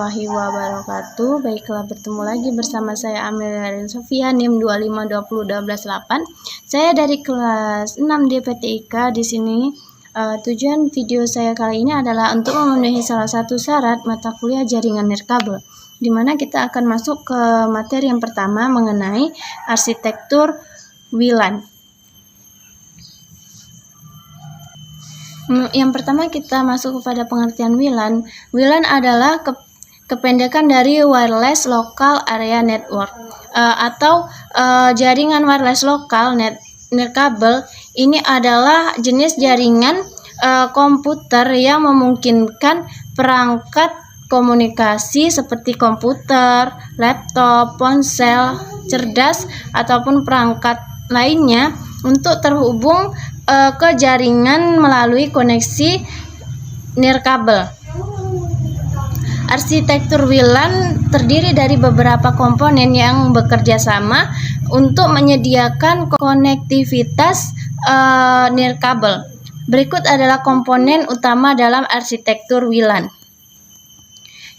warahmatullahi wabarakatuh. Baiklah, bertemu lagi bersama saya Amelia dan Sofia, NIM 2520128. Saya dari kelas 6 DPTIK. Di sini tujuan video saya kali ini adalah untuk memenuhi salah satu syarat mata kuliah jaringan nirkabel, di mana kita akan masuk ke materi yang pertama mengenai arsitektur WLAN. Yang pertama kita masuk kepada pengertian WLAN. WLAN adalah kependekan dari Wireless Local Area Network atau jaringan wireless lokal nirkabel. Ini adalah jenis jaringan komputer yang memungkinkan perangkat komunikasi seperti komputer, laptop, ponsel cerdas ataupun perangkat lainnya untuk terhubung ke jaringan melalui koneksi nirkabel. Arsitektur WLAN terdiri dari beberapa komponen yang bekerja sama untuk menyediakan konektivitas nirkabel. Berikut adalah komponen utama dalam arsitektur WLAN.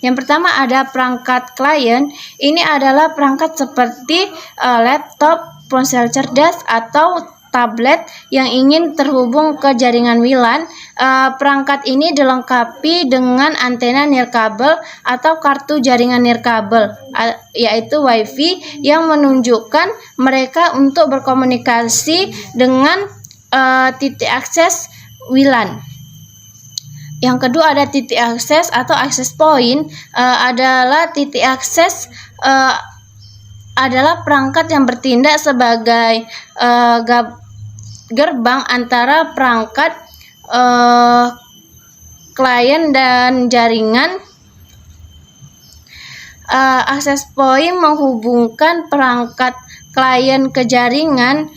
Yang pertama ada perangkat klien. Ini adalah perangkat seperti laptop, ponsel cerdas, atau tablet yang ingin terhubung ke jaringan WLAN. Perangkat ini dilengkapi dengan antena nirkabel atau kartu jaringan nirkabel, yaitu WiFi, yang menunjukkan mereka untuk berkomunikasi dengan titik akses WLAN. Yang kedua ada titik akses atau access point. Adalah titik akses adalah perangkat yang bertindak sebagai gerbang antara perangkat klien dan jaringan. Access point menghubungkan perangkat klien ke jaringan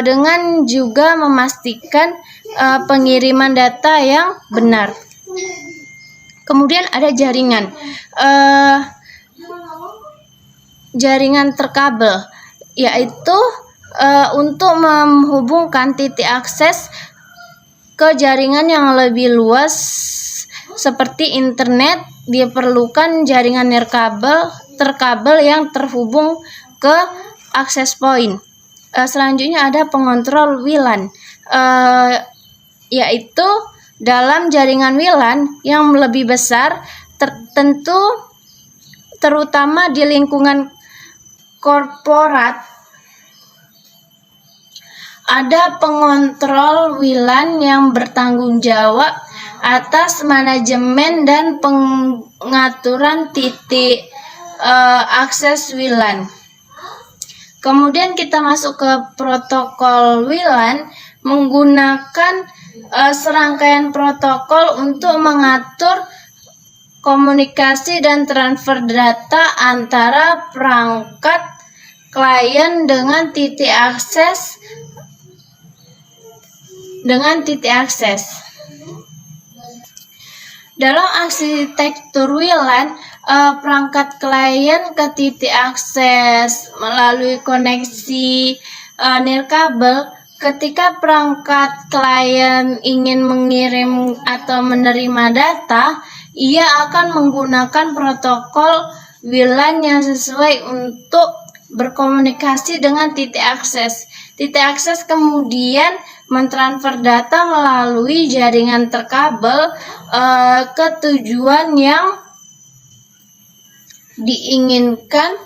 dengan juga memastikan pengiriman data yang benar. Kemudian ada jaringan. Jaringan terkabel, yaitu untuk menghubungkan titik akses ke jaringan yang lebih luas seperti internet, diperlukan jaringan terkabel yang terhubung ke access point. Selanjutnya ada pengontrol WLAN, yaitu dalam jaringan WLAN yang lebih besar, terutama di lingkungan korporat, ada pengontrol WLAN yang bertanggung jawab atas manajemen dan pengaturan titik akses WLAN. Kemudian kita masuk ke protokol WLAN, menggunakan serangkaian protokol untuk mengatur komunikasi dan transfer data antara perangkat klien dengan titik akses. Dalam arsitektur WLAN, perangkat klien ke titik akses melalui koneksi nirkabel. Ketika perangkat klien ingin mengirim atau menerima data, ia akan menggunakan protokol WLAN yang sesuai untuk berkomunikasi dengan titik akses. Titik akses kemudian mentransfer data melalui jaringan terkabel ke tujuan yang diinginkan,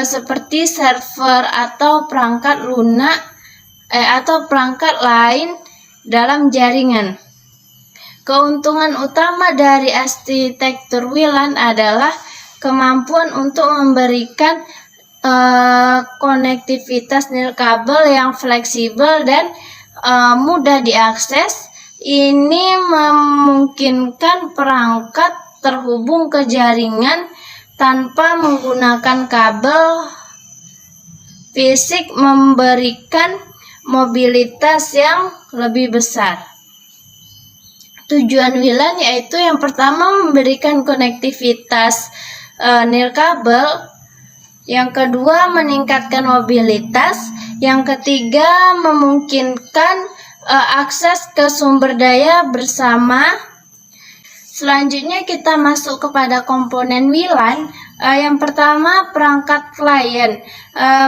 seperti server atau perangkat lunak atau perangkat lain dalam jaringan. Keuntungan utama dari arsitektur WLAN adalah kemampuan untuk memberikan konektivitas nirkabel yang fleksibel dan mudah diakses. Ini memungkinkan perangkat terhubung ke jaringan tanpa menggunakan kabel fisik, memberikan mobilitas yang lebih besar. Tujuan WLAN yaitu yang pertama memberikan konektivitas nirkabel, yang kedua meningkatkan mobilitas, yang ketiga memungkinkan akses ke sumber daya bersama, Selanjutnya kita masuk kepada komponen WLAN. Yang pertama, perangkat klien.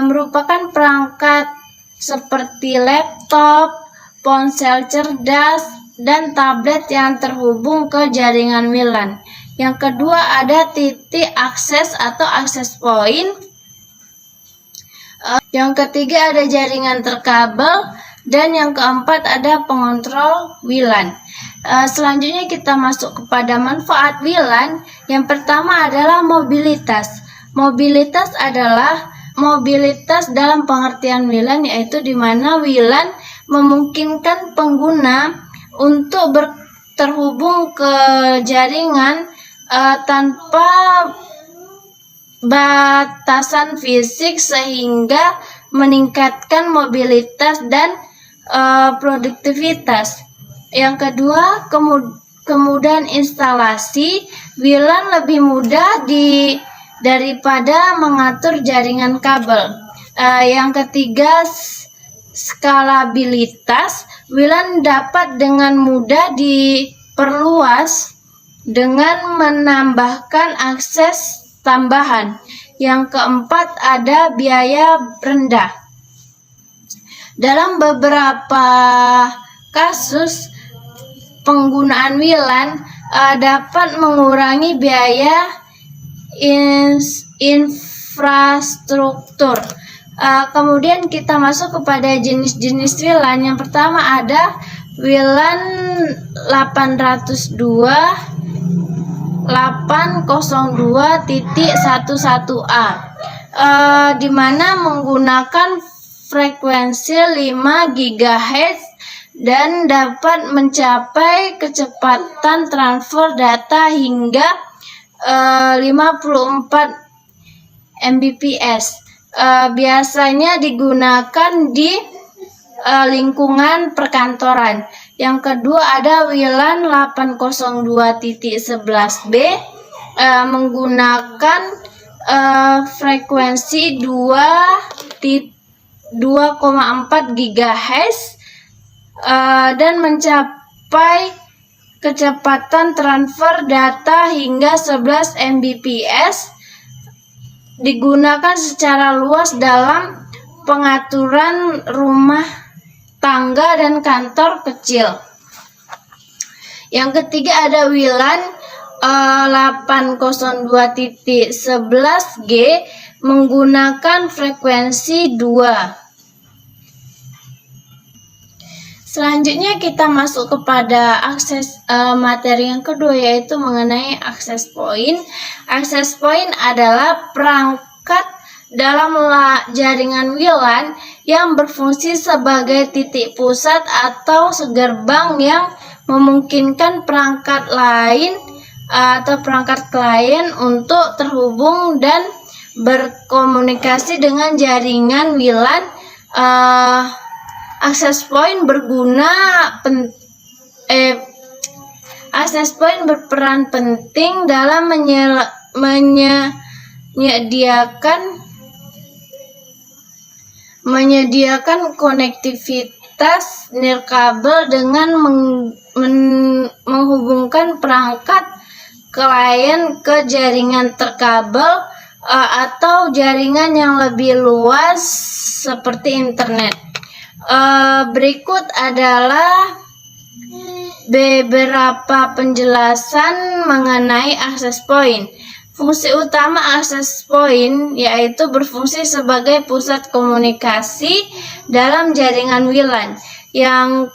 Merupakan perangkat seperti laptop, ponsel cerdas, dan tablet yang terhubung ke jaringan WLAN. Yang kedua, ada titik akses atau access point. Yang ketiga, ada jaringan terkabel. Dan yang keempat, ada pengontrol WLAN. Selanjutnya kita masuk kepada manfaat WLAN. Yang pertama adalah mobilitas. Mobilitas adalah mobilitas dalam pengertian WLAN, yaitu di mana WLAN memungkinkan pengguna untuk terhubung ke jaringan tanpa batasan fisik, sehingga meningkatkan mobilitas dan produktivitas. Yang kedua, kemudahan instalasi. WLAN lebih mudah daripada mengatur jaringan kabel. Yang ketiga, skalabilitas. WLAN dapat dengan mudah diperluas dengan menambahkan akses tambahan. Yang keempat, ada biaya rendah. Dalam beberapa kasus, penggunaan WLAN dapat mengurangi biaya infrastruktur. Kemudian kita masuk kepada jenis-jenis WLAN. Yang pertama ada WLAN 802.11a, di mana menggunakan frekuensi 5 GHz dan dapat mencapai kecepatan transfer data hingga 54 Mbps. Biasanya digunakan di lingkungan perkantoran. Yang kedua ada WLAN 802.11b, menggunakan frekuensi 2,4 GHz dan mencapai kecepatan transfer data hingga 11 Mbps. Digunakan secara luas dalam pengaturan rumah tangga dan kantor kecil. Yang ketiga ada WLAN 802.11g, menggunakan frekuensi 2. Selanjutnya kita masuk kepada akses materi yang kedua, yaitu mengenai access point. Access point adalah perangkat dalam jaringan WLAN yang berfungsi sebagai titik pusat atau gerbang yang memungkinkan perangkat lain atau perangkat klien untuk terhubung dan berkomunikasi dengan jaringan WLAN. Access point berperan penting dalam menyediakan konektivitas nirkabel dengan menghubungkan perangkat klien ke jaringan terkabel atau jaringan yang lebih luas seperti internet. Berikut adalah beberapa penjelasan mengenai access point. Fungsi utama access point yaitu berfungsi sebagai pusat komunikasi dalam jaringan WLAN. Yang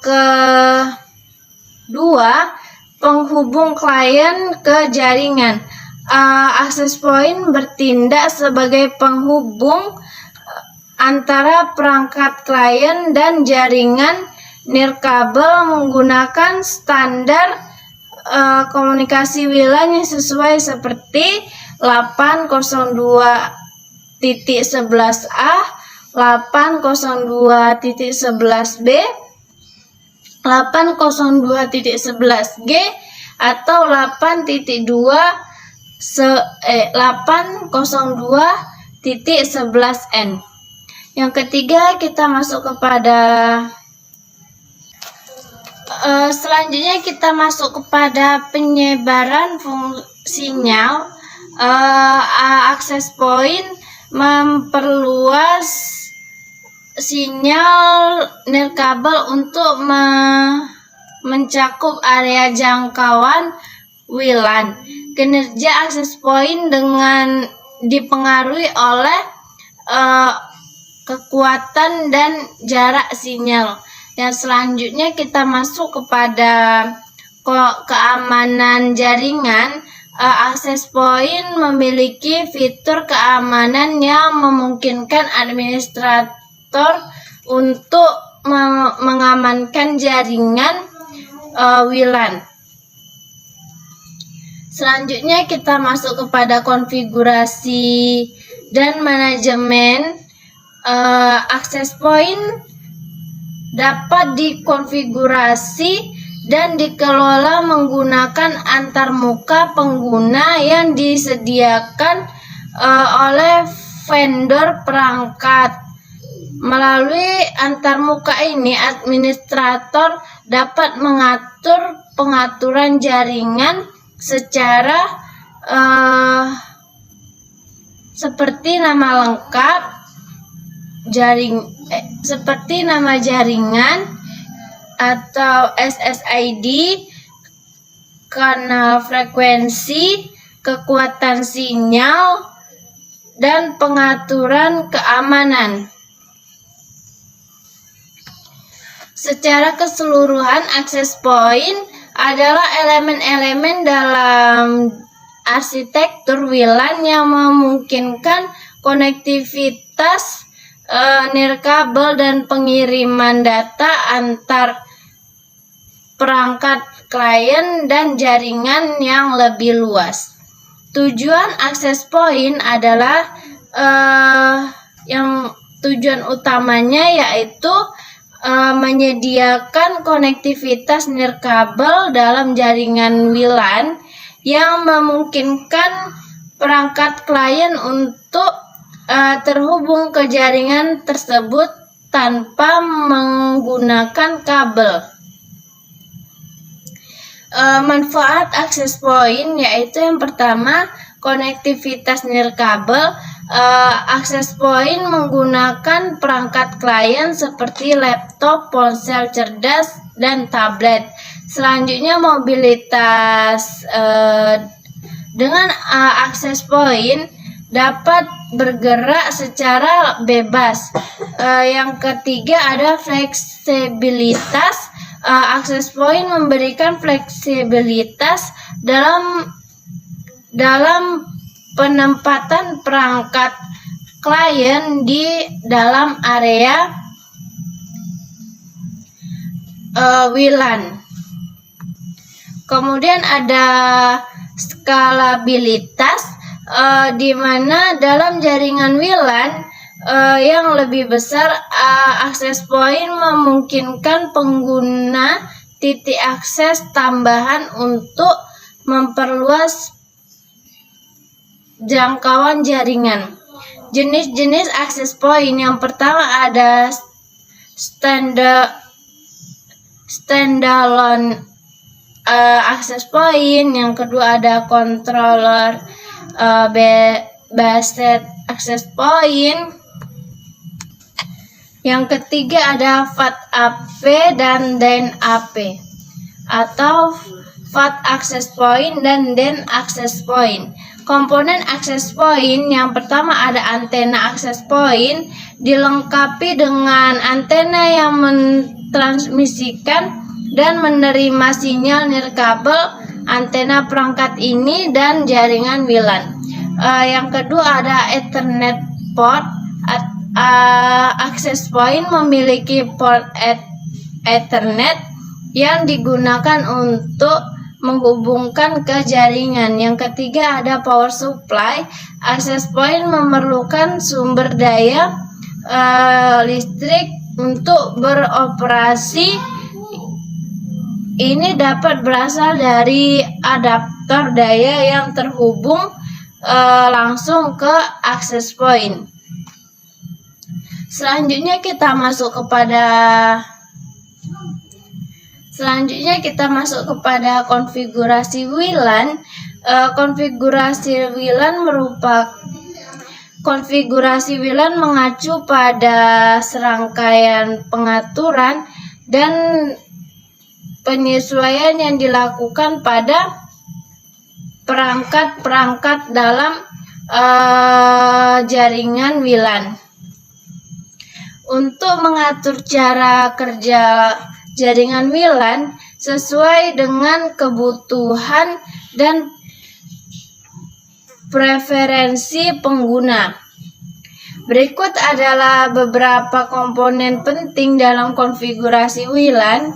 kedua, penghubung klien ke jaringan. Access point bertindak sebagai penghubung antara perangkat klien dan jaringan nirkabel menggunakan standar komunikasi WLAN yang sesuai seperti 802.11a, 802.11b, 802.11g atau 802.11n. Yang ketiga, kita masuk kepada Selanjutnya kita masuk kepada penyebaran sinyal. Access point memperluas sinyal nirkabel untuk mencakup area jangkauan WLAN. Kinerja access point dengan dipengaruhi oleh kekuatan dan jarak sinyal. Yang selanjutnya kita masuk kepada keamanan jaringan. Access point memiliki fitur keamanan yang memungkinkan administrator untuk mengamankan jaringan WLAN. Selanjutnya kita masuk kepada konfigurasi dan manajemen. Access point dapat dikonfigurasi dan dikelola menggunakan antarmuka pengguna yang disediakan oleh vendor perangkat. Melalui antarmuka ini, administrator dapat mengatur pengaturan jaringan secara seperti nama lengkap, seperti nama jaringan atau SSID, kanal frekuensi, kekuatan sinyal, dan pengaturan keamanan. Secara keseluruhan, access point adalah elemen-elemen dalam arsitektur WLAN yang memungkinkan konektivitas nirkabel dan pengiriman data antar perangkat klien dan jaringan yang lebih luas. Tujuan access point adalah tujuan utamanya yaitu menyediakan konektivitas nirkabel dalam jaringan WLAN yang memungkinkan perangkat klien untuk terhubung ke jaringan tersebut tanpa menggunakan kabel. Manfaat access point yaitu yang pertama, konektivitas nirkabel. Access point menggunakan perangkat klien seperti laptop, ponsel cerdas, dan tablet. Selanjutnya, mobilitas. Dengan access point dapat bergerak secara bebas. Yang ketiga ada fleksibilitas. Access point memberikan fleksibilitas dalam penempatan perangkat klien di dalam area WLAN. Kemudian ada skalabilitas, di mana dalam jaringan WLAN yang lebih besar, access point memungkinkan pengguna titik akses tambahan untuk memperluas jangkauan jaringan. Jenis-jenis access point yang pertama ada standalone access point, yang kedua ada controller based access point, yang ketiga ada FAT-AP dan DAN-AP atau FAT access point dan DAN access point. Komponen access point yang pertama ada antena access point, dilengkapi dengan antena yang mentransmisikan dan menerima sinyal nirkabel antena perangkat ini dan jaringan WLAN. Yang kedua ada Ethernet port. Access point memiliki port Ethernet yang digunakan untuk menghubungkan ke jaringan. Yang ketiga ada power supply. Access point memerlukan sumber daya listrik untuk beroperasi. Ini dapat berasal dari adaptor daya yang terhubung langsung ke access point. Selanjutnya kita masuk kepada Selanjutnya kita masuk kepada konfigurasi WLAN. Konfigurasi WLAN mengacu pada serangkaian pengaturan dan penyesuaian yang dilakukan pada perangkat-perangkat dalam jaringan WLAN. Untuk mengatur cara kerja jaringan WLAN sesuai dengan kebutuhan dan preferensi pengguna. Berikut adalah beberapa komponen penting dalam konfigurasi WLAN.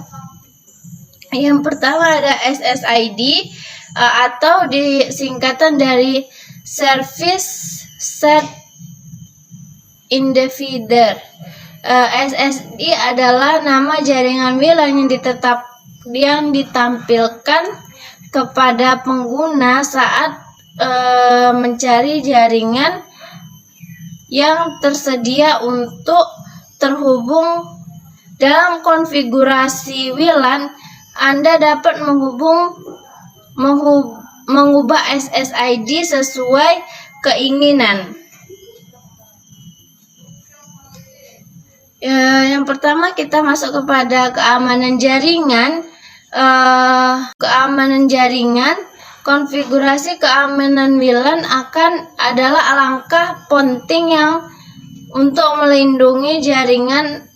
Yang pertama ada SSID atau disingkatan dari Service Set Identifier. SSID adalah nama jaringan WLAN yang ditampilkan kepada pengguna saat mencari jaringan yang tersedia untuk terhubung. Dalam konfigurasi WLAN, Anda dapat mengubah SSID sesuai keinginan. Yang pertama kita masuk kepada keamanan jaringan. Konfigurasi keamanan WLAN adalah langkah penting untuk melindungi jaringan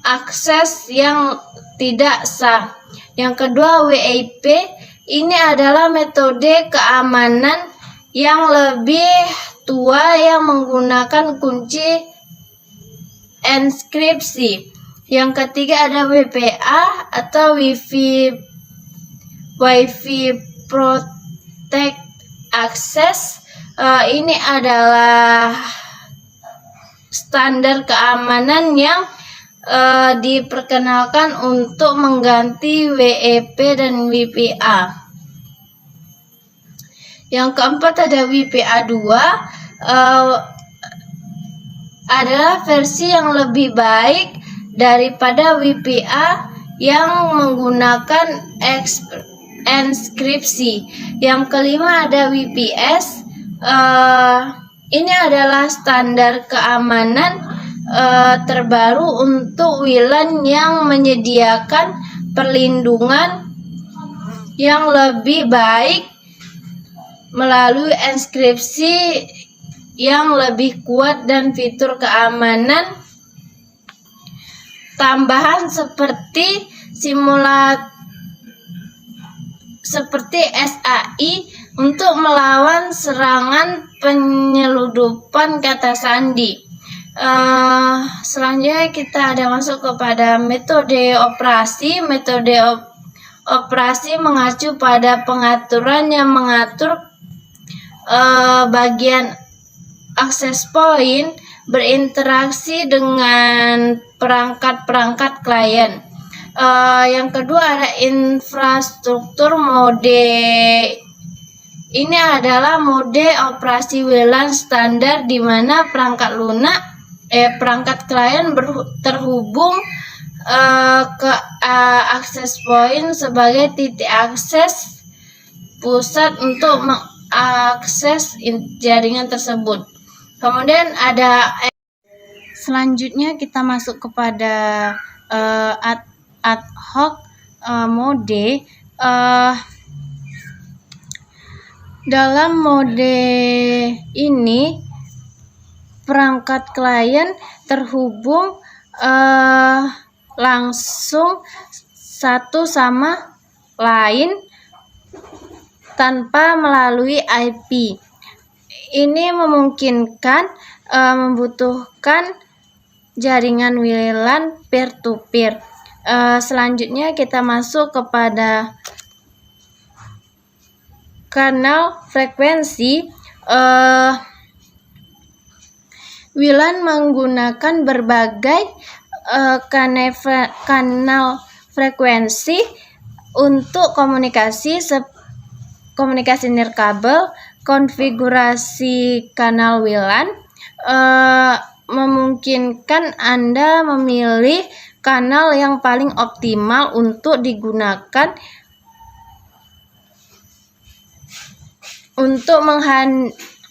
akses yang tidak sah. Yang kedua, WIP. Ini adalah metode keamanan yang lebih tua yang menggunakan kunci enkripsi. Yang ketiga ada WPA atau Wi-Fi Protect Access. Ini adalah standar keamanan yang diperkenalkan untuk mengganti WEP dan WPA. Yang keempat ada WPA 2, adalah versi yang lebih baik daripada WPA yang menggunakan enkripsi. Yang kelima ada WPS. Ini adalah standar keamanan terbaru untuk WLAN yang menyediakan perlindungan yang lebih baik melalui enkripsi yang lebih kuat dan fitur keamanan tambahan seperti SAI untuk melawan serangan penyeludupan kata sandi. Selanjutnya kita ada masuk kepada metode operasi. Metode operasi mengacu pada pengaturan yang mengatur bagian akses point berinteraksi dengan perangkat-perangkat klien. Yang kedua ada infrastruktur mode. Ini adalah mode operasi WLAN standar di mana perangkat klien terhubung ke akses point sebagai titik akses pusat untuk mengakses jaringan tersebut. Kemudian selanjutnya kita masuk kepada ad hoc mode. Dalam mode ini perangkat klien terhubung langsung satu sama lain tanpa melalui IP. Ini membutuhkan jaringan WLAN peer-to-peer. Selanjutnya kita masuk kepada kanal frekuensi. WLAN menggunakan berbagai kanal frekuensi untuk komunikasi nirkabel. Konfigurasi kanal WLAN memungkinkan Anda memilih kanal yang paling optimal untuk digunakan untuk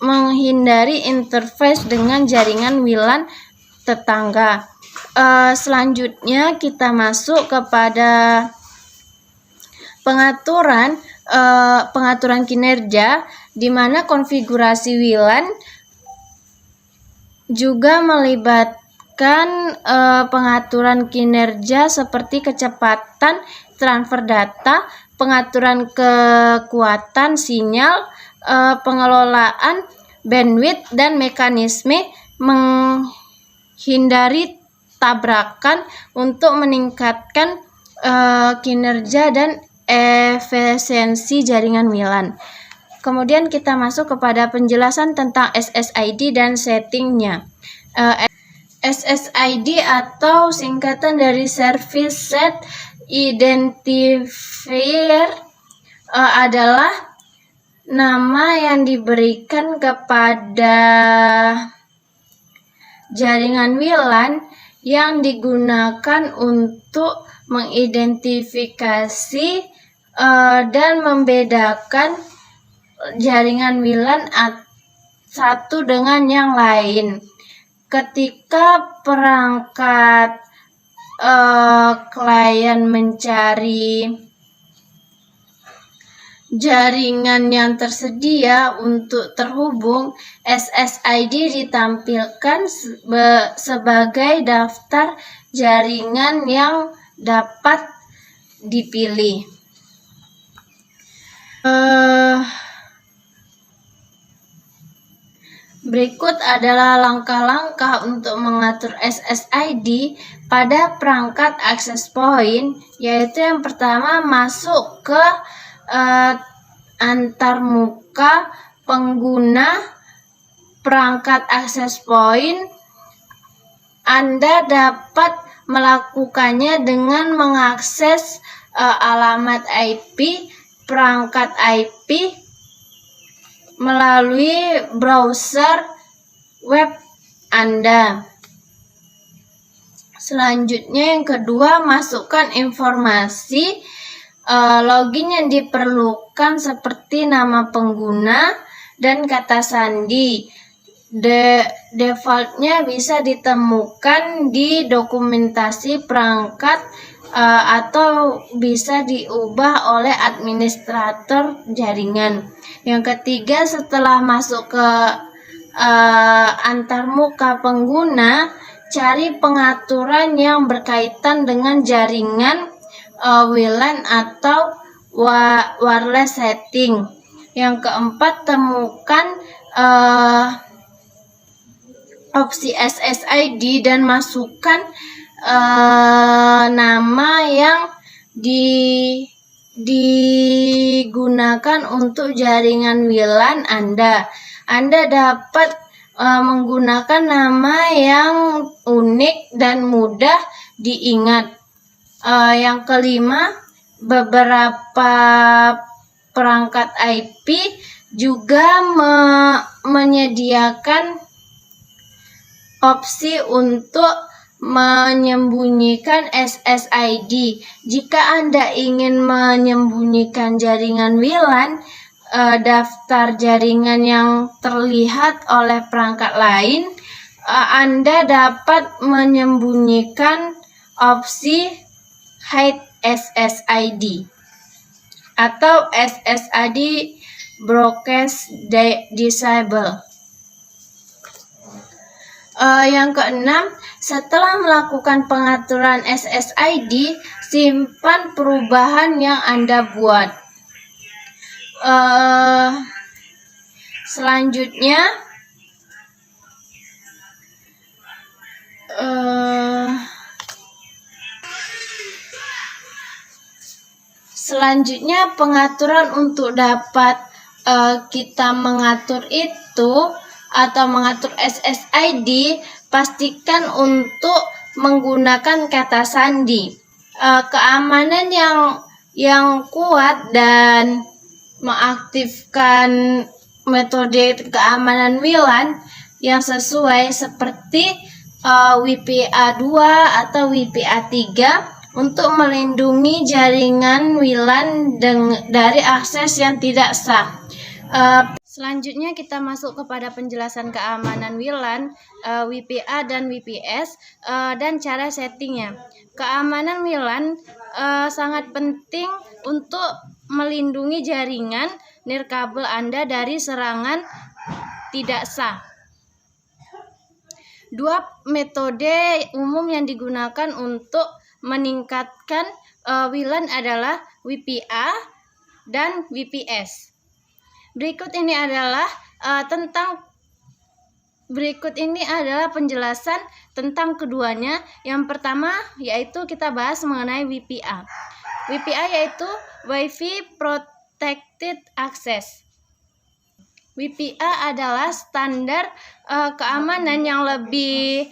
menghindari interface dengan jaringan WLAN tetangga. Selanjutnya kita masuk kepada pengaturan kinerja, di mana konfigurasi WLAN juga melibatkan pengaturan kinerja seperti kecepatan transfer data, pengaturan kekuatan sinyal, pengelolaan bandwidth, dan mekanisme menghindari tabrakan untuk meningkatkan kinerja dan efisiensi jaringan WLAN. Kemudian kita masuk kepada penjelasan tentang SSID dan settingnya. SSID atau singkatan dari Service Set Identifier adalah nama yang diberikan kepada jaringan WLAN yang digunakan untuk mengidentifikasi dan membedakan jaringan WLAN satu dengan yang lain. Ketika perangkat klien mencari jaringan yang tersedia untuk terhubung, SSID ditampilkan sebagai daftar jaringan yang dapat dipilih. Berikut adalah langkah-langkah untuk mengatur SSID pada perangkat access point, yaitu yang pertama, masuk ke antarmuka pengguna perangkat access point. Anda dapat melakukannya dengan mengakses alamat IP perangkat IP melalui browser web Anda. Selanjutnya yang kedua, masukkan informasi login yang diperlukan seperti nama pengguna dan kata sandi. Defaultnya bisa ditemukan di dokumentasi perangkat atau bisa diubah oleh administrator jaringan. Yang ketiga, setelah masuk ke antarmuka pengguna, cari pengaturan yang berkaitan dengan jaringan WLAN atau wireless setting. Yang keempat, temukan opsi SSID dan masukkan nama yang digunakan untuk jaringan WLAN Anda. Anda dapat menggunakan nama yang unik dan mudah diingat. Yang kelima, beberapa perangkat IP juga menyediakan opsi untuk menyembunyikan SSID. Jika Anda ingin menyembunyikan jaringan WLAN, daftar jaringan yang terlihat oleh perangkat lain, Anda dapat menyembunyikan opsi Hide SSID atau SSID Broadcast Disable. Yang keenam, setelah melakukan pengaturan SSID, simpan perubahan yang Anda buat. Selanjutnya, pengaturan untuk dapat kita mengatur itu atau mengatur SSID, pastikan untuk menggunakan kata sandi. Keamanan yang kuat dan mengaktifkan metode keamanan WLAN yang sesuai seperti WPA2 atau WPA3 untuk melindungi jaringan WLAN dari akses yang tidak sah. Selanjutnya kita masuk kepada penjelasan keamanan WLAN, WPA dan WPS, dan cara settingnya. Keamanan WLAN sangat penting untuk melindungi jaringan nirkabel Anda dari serangan tidak sah. Dua metode umum yang digunakan untuk meningkatkan WLAN adalah WPA dan WPS. Berikut ini adalah penjelasan tentang keduanya. Yang pertama yaitu kita bahas mengenai WPA. WPA yaitu Wi-Fi Protected Access. WPA adalah standar keamanan yang lebih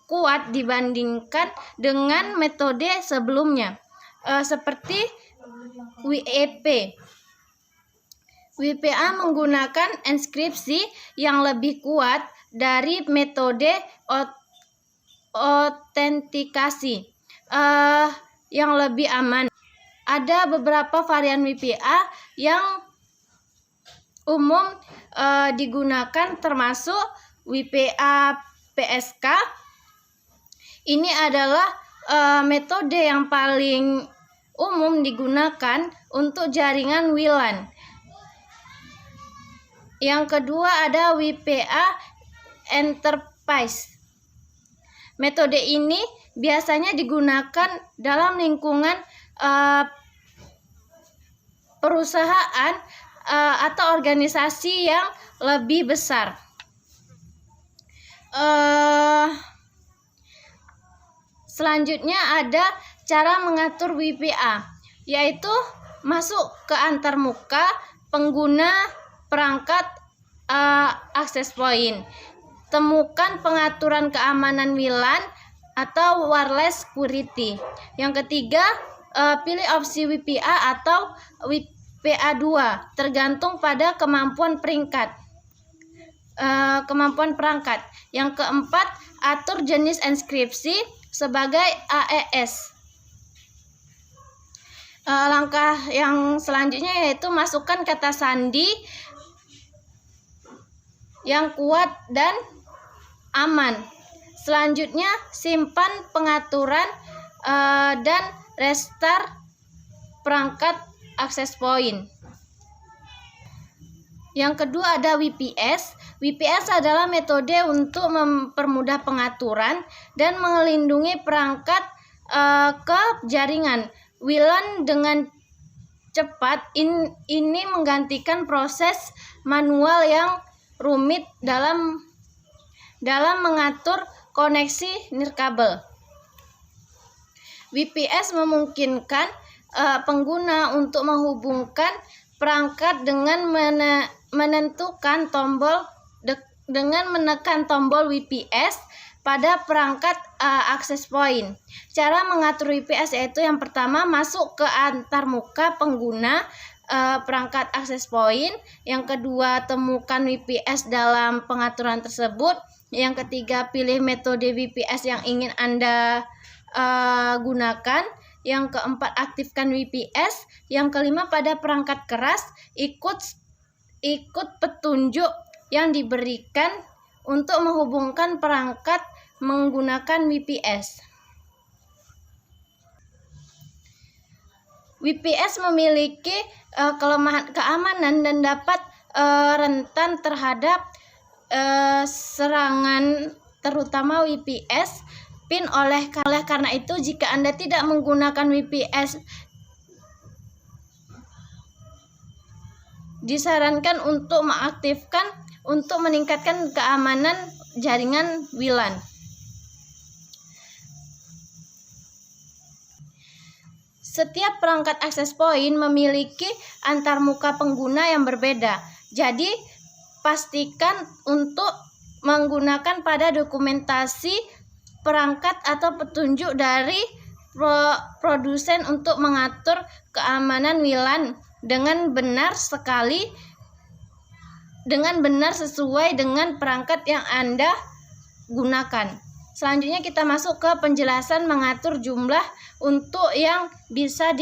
kuat dibandingkan dengan metode sebelumnya, seperti WEP. WPA menggunakan enkripsi yang lebih kuat dari metode autentikasi yang lebih aman. Ada beberapa varian WPA yang umum digunakan, termasuk WPA PSK. Ini adalah metode yang paling umum digunakan untuk jaringan WLAN. Yang kedua ada WPA Enterprise. Metode ini biasanya digunakan dalam lingkungan perusahaan atau organisasi yang lebih besar. Selanjutnya ada cara mengatur WPA, yaitu masuk ke antarmuka pengguna perangkat access point. Temukan pengaturan keamanan WLAN atau wireless security. Yang ketiga, pilih opsi WPA atau WPA2 tergantung pada kemampuan perangkat. Yang keempat, atur jenis enkripsi sebagai AES. Langkah yang selanjutnya yaitu masukkan kata sandi yang kuat dan aman. Selanjutnya simpan pengaturan dan restart perangkat access point. Yang kedua ada WPS. WPS adalah metode untuk mempermudah pengaturan dan melindungi perangkat ke jaringan WLAN dengan cepat. Ini menggantikan proses manual yang rumit dalam mengatur koneksi nirkabel. WPS memungkinkan pengguna untuk menghubungkan perangkat dengan menekan tombol WPS pada perangkat access point. Cara mengatur WPS yaitu yang pertama, masuk ke antarmuka pengguna perangkat access point. Yang kedua, temukan WPS dalam pengaturan tersebut. Yang ketiga, pilih metode WPS yang ingin Anda gunakan. Yang keempat, aktifkan WPS. Yang kelima, pada perangkat keras, ikut petunjuk yang diberikan untuk menghubungkan perangkat menggunakan WPS. WPS memiliki kelemahan keamanan dan dapat rentan terhadap serangan, terutama WPS PIN. Oleh karena itu, jika Anda tidak menggunakan WPS, disarankan untuk mengaktifkan untuk meningkatkan keamanan jaringan WLAN. Setiap perangkat access point memiliki antarmuka pengguna yang berbeda. Jadi, pastikan untuk menggunakan pada dokumentasi perangkat atau petunjuk dari produsen untuk mengatur keamanan WLAN dengan benar sekali. dengan benar sesuai dengan perangkat yang Anda gunakan. Selanjutnya kita masuk ke penjelasan mengatur jumlah untuk yang bisa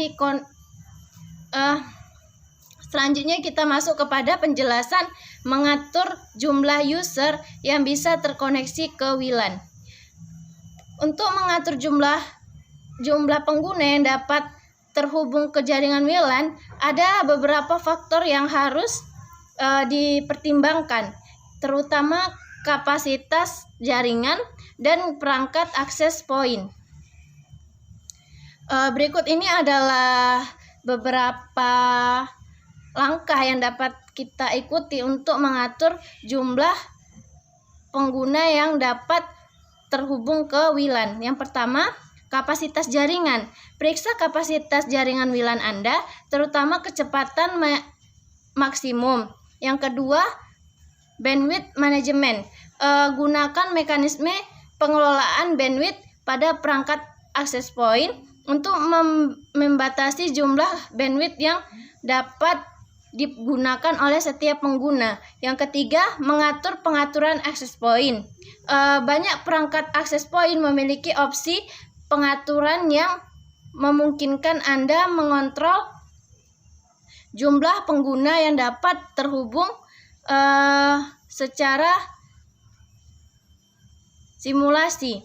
selanjutnya kita masuk kepada penjelasan mengatur jumlah user yang bisa terkoneksi ke WLAN. Untuk mengatur jumlah pengguna yang dapat terhubung ke jaringan WLAN, ada beberapa faktor yang harus dipertimbangkan, terutama kapasitas jaringan dan perangkat akses point. Berikut ini adalah beberapa langkah yang dapat kita ikuti untuk mengatur jumlah pengguna yang dapat terhubung ke WLAN. Yang pertama, kapasitas jaringan. Periksa kapasitas jaringan WLAN Anda, terutama kecepatan maksimum. Yang kedua, bandwidth management. Gunakan mekanisme pengelolaan bandwidth pada perangkat access point untuk membatasi jumlah bandwidth yang dapat digunakan oleh setiap pengguna. Yang ketiga, mengatur pengaturan access point. Banyak perangkat access point memiliki opsi pengaturan yang memungkinkan Anda mengontrol jumlah pengguna yang dapat terhubung secara simulasi.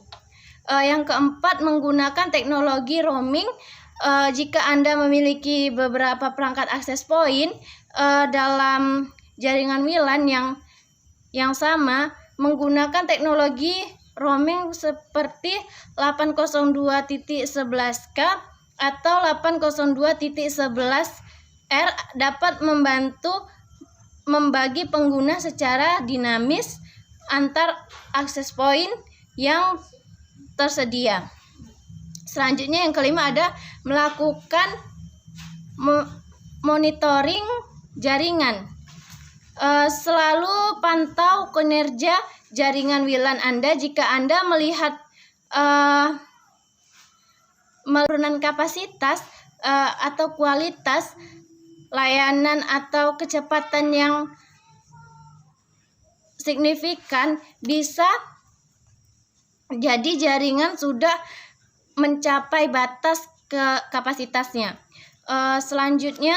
Yang keempat, menggunakan teknologi roaming. Jika Anda memiliki beberapa perangkat access point dalam jaringan WLAN yang sama, menggunakan teknologi roaming seperti 802.11k atau 802.11r dapat membantu membagi pengguna secara dinamis antar access point yang tersedia. Selanjutnya yang kelima ada melakukan monitoring jaringan. Selalu pantau kinerja jaringan WLAN Anda. Jika Anda melihat penurunan kapasitas atau kualitas layanan atau kecepatan yang signifikan, bisa jadi jaringan sudah mencapai batas kapasitasnya. Selanjutnya,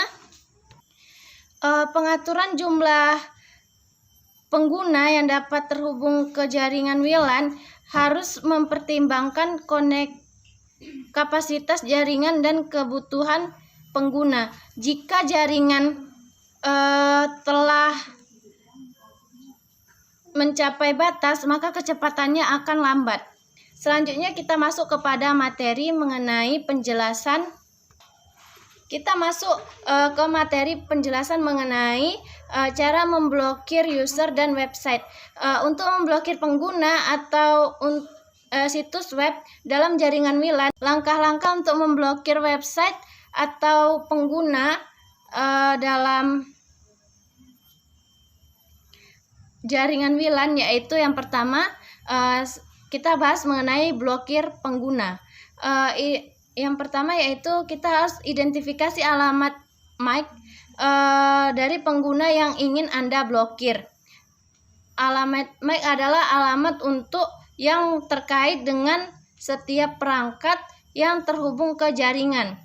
pengaturan jumlah pengguna yang dapat terhubung ke jaringan WLAN harus mempertimbangkan kapasitas jaringan dan kebutuhan pengguna. Jika jaringan telah mencapai batas, maka kecepatannya akan lambat. Selanjutnya kita masuk kepada materi mengenai penjelasan. Kita masuk ke materi penjelasan mengenai cara memblokir user dan website. Untuk memblokir pengguna atau situs web dalam jaringan WLAN, langkah-langkah untuk memblokir website atau pengguna dalam jaringan WLAN, yaitu yang pertama kita bahas mengenai blokir pengguna. Yang pertama yaitu kita harus identifikasi alamat MAC dari pengguna yang ingin Anda blokir. Alamat MAC adalah alamat untuk yang terkait dengan setiap perangkat yang terhubung ke jaringan.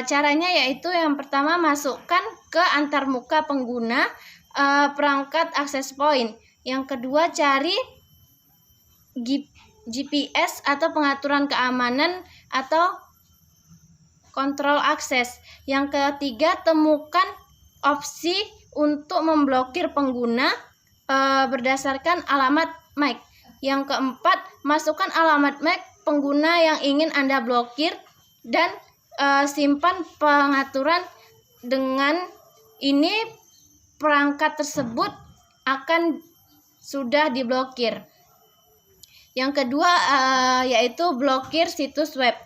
Caranya yaitu yang pertama, masukkan ke antarmuka pengguna perangkat access point. Yang kedua, cari GPS atau pengaturan keamanan atau kontrol akses. Yang ketiga, temukan opsi untuk memblokir pengguna berdasarkan alamat MAC. Yang keempat, masukkan alamat MAC pengguna yang ingin Anda blokir dan simpan pengaturan. Dengan ini perangkat tersebut akan sudah diblokir. Yang kedua yaitu blokir situs web.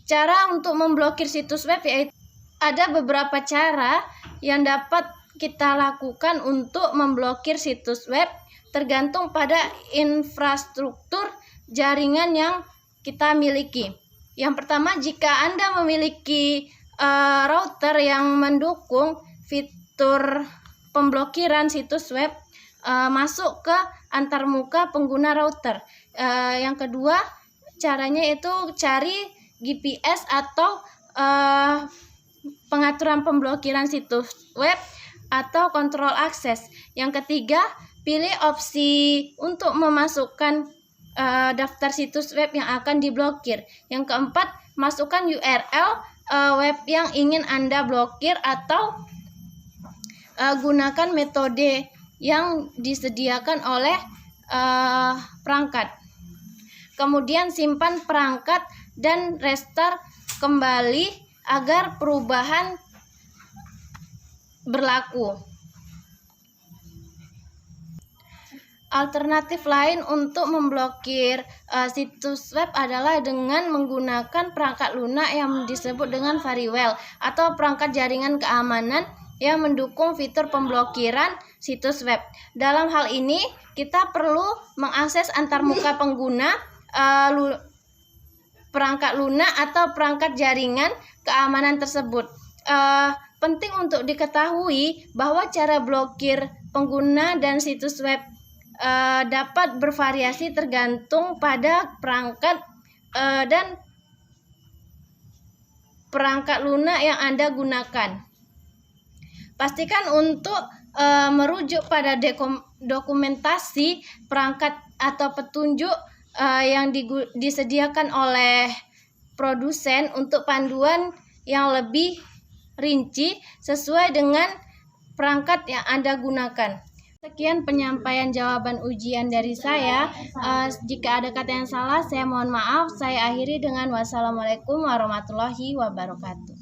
Cara untuk memblokir situs web yaitu ada beberapa cara yang dapat kita lakukan untuk memblokir situs web, tergantung pada infrastruktur jaringan yang kita miliki. Yang pertama, jika Anda memiliki router yang mendukung fitur pemblokiran situs web masuk ke antarmuka pengguna router. Yang kedua, caranya itu cari GPS atau pengaturan pemblokiran situs web atau kontrol akses. Yang ketiga, pilih opsi untuk memasukkan daftar situs web yang akan diblokir. Yang keempat, masukkan URL web yang ingin Anda blokir atau gunakan metode yang disediakan oleh perangkat. Kemudian simpan perangkat dan restart kembali agar perubahan berlaku. Alternatif lain untuk memblokir situs web adalah dengan menggunakan perangkat lunak yang disebut dengan Verywell atau perangkat jaringan keamanan yang mendukung fitur pemblokiran situs web. Dalam hal ini, kita perlu mengakses antarmuka pengguna perangkat lunak atau perangkat jaringan keamanan tersebut. Penting untuk diketahui bahwa cara blokir pengguna dan situs web dapat bervariasi tergantung pada perangkat dan perangkat lunak yang Anda gunakan. Pastikan untuk merujuk pada dokumentasi perangkat atau petunjuk yang disediakan oleh produsen untuk panduan yang lebih rinci sesuai dengan perangkat yang Anda gunakan. Sekian penyampaian jawaban ujian dari saya. Jika ada kata yang salah, saya mohon maaf. Saya akhiri dengan wassalamualaikum warahmatullahi wabarakatuh.